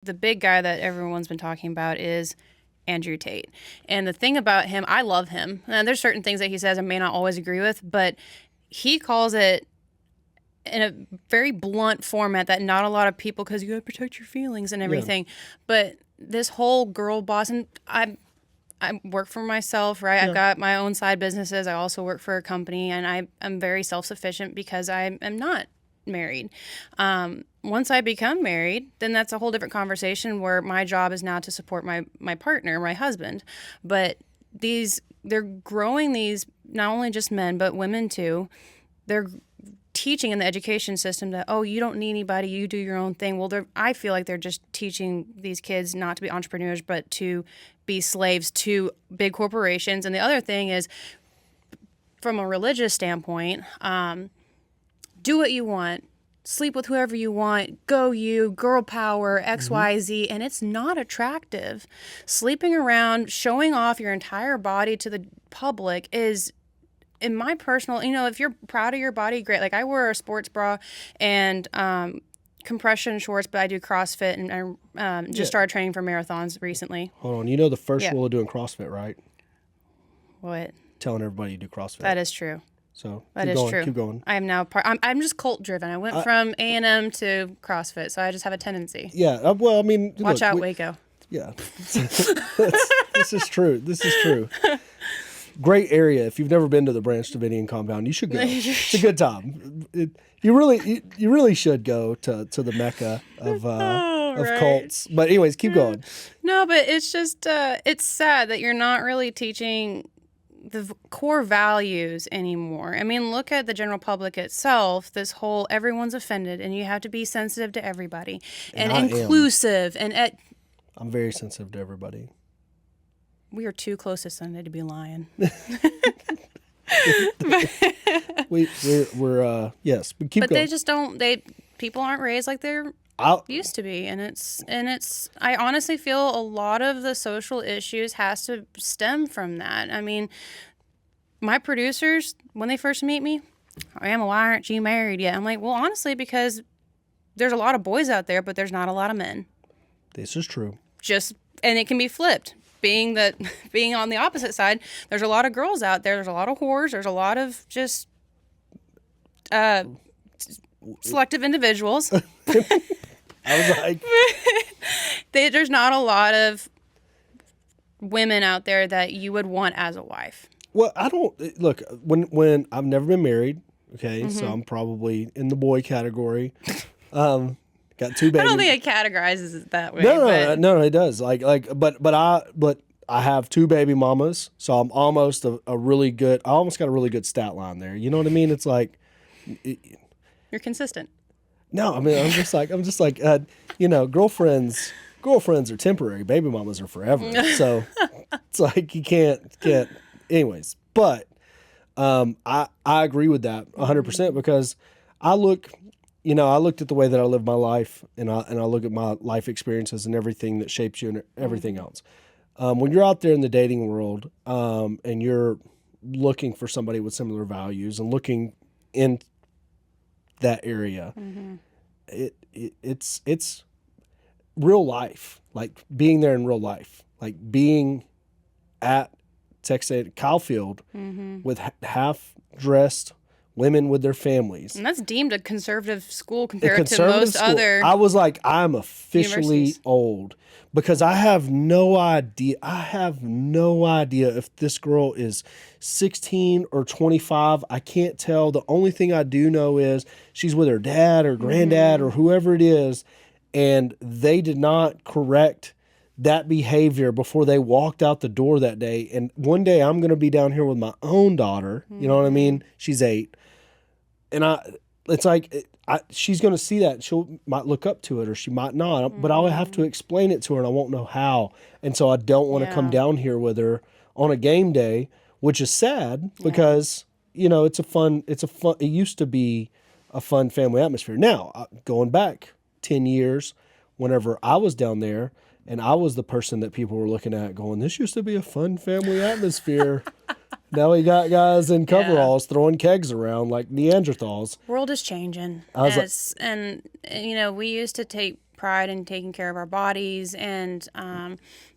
the big guy that everyone's been talking about is Andrew Tate. And the thing about him, I love him. And there's certain things that he says I may not always agree with, but he calls it in a very blunt format that not a lot of people, because you got to protect your feelings and everything. Yeah. But this whole girl boss, and I work for myself, right? Yeah. I've got my own side businesses. I also work for a company, and I'm very self-sufficient because I am not married. Once I become married, then that's a whole different conversation where my job is now to support my partner, my husband. But they're growing these, not only just men, but women too. They're teaching in the education system that, oh, you don't need anybody, you do your own thing. Well, I feel like they're just teaching these kids not to be entrepreneurs, but to be slaves to big corporations. And the other thing is, from a religious standpoint, do what you want, sleep with whoever you want, go you, girl power, XYZ, and it's not attractive. Sleeping around, showing off your entire body to the public is, in my personal, if you're proud of your body, great. Like, I wear a sports bra and compression shorts, but I do CrossFit, and I just started training for marathons recently. Hold on. You know the first rule of doing CrossFit, right? What? Telling everybody you do CrossFit. That is true. So that is true. Keep going. I am now I'm just cult driven. I went from A&M to CrossFit, so I just have a tendency. Yeah. Well, I mean, watch out, Waco. Yeah. This is true. This is true. Great area. If you've never been to the Branch Davidian compound, you should go. It's a good time. You really should go to the Mecca of cults. But anyways, keep going. No, but it's just it's sad that you're not really teaching the core values anymore. I mean, look at the general public itself. This whole everyone's offended, and you have to be sensitive to everybody and inclusive. I'm very sensitive to everybody. We are too close to Sunday to be lying. we're yes, but keep going. They just don't. People aren't raised like they're used to be, and it's. I honestly feel a lot of the social issues has to stem from that. I mean, my producers, when they first meet me, why aren't you married yet? I'm like, well, honestly, because there's a lot of boys out there, but there's not a lot of men. This is true. And it can be flipped. Being on the opposite side, there's a lot of girls out there. There's a lot of whores. There's a lot of just selective individuals. I was like, there's not a lot of women out there that you would want as a wife. Well, I don't look when I've never been married. Okay, so I'm probably in the boy category. Got two babies. I don't think it categorizes it that way. No, it does. But I have two baby mamas, so I'm almost I almost got a really good stat line there. You know what I mean? It's like you're consistent. No, I mean I'm just like girlfriends are temporary. Baby mamas are forever. So it's like you can't. Anyways, but I agree with that 100% because I looked at the way that I live my life, and I look at my life experiences and everything that shapes you and everything else. When you're out there in the dating world, and you're looking for somebody with similar values and looking in that area, it's real life, like being there in real life, like being at Texas Kyle Field with half dressed women with their families. And that's deemed a conservative school compared to most other. I was like, I'm officially old because I have no idea. If this girl is 16 or 25. I can't tell. The only thing I do know is she's with her dad or granddad or whoever it is, and they did not correct that behavior before they walked out the door that day. And one day I'm going to be down here with my own daughter. You know what I mean? She's 8. And it's like, she's going to see that. She might look up to it or she might not, but I'll have to explain it to her and I won't know how. And so I don't want to come down here with her on a game day, which is sad because, it used to be a fun family atmosphere. Now, going back 10 years, whenever I was down there, and I was the person that people were looking at going, this used to be a fun family atmosphere. Now we got guys in coveralls throwing kegs around like Neanderthals. World is changing. And you know, we used to take pride in taking care of our bodies, and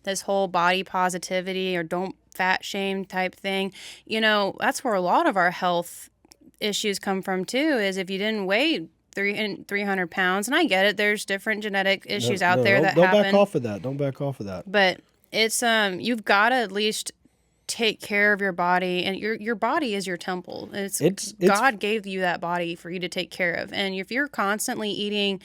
this whole body positivity or don't fat shame type thing. You know, that's where a lot of our health issues come from too, is if you didn't weigh 300 pounds, and I get it, there's different genetic issues out there that happen. Don't back off of that. Don't back off of that. But it's you've got to at least take care of your body, and your body is your temple. It's God gave you that body for you to take care of. And if you're constantly eating,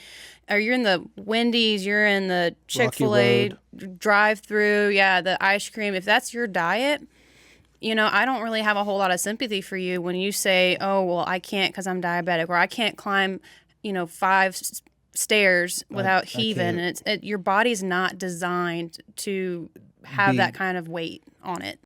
or you're in the Wendy's, you're in the Chick-fil-A drive-through, the ice cream, if that's your diet, you know, I don't really have a whole lot of sympathy for you when you say, oh, well, I can't because I'm diabetic, or I can't climb, 5 stairs without heaving. And your body's not designed to have that kind of weight on it.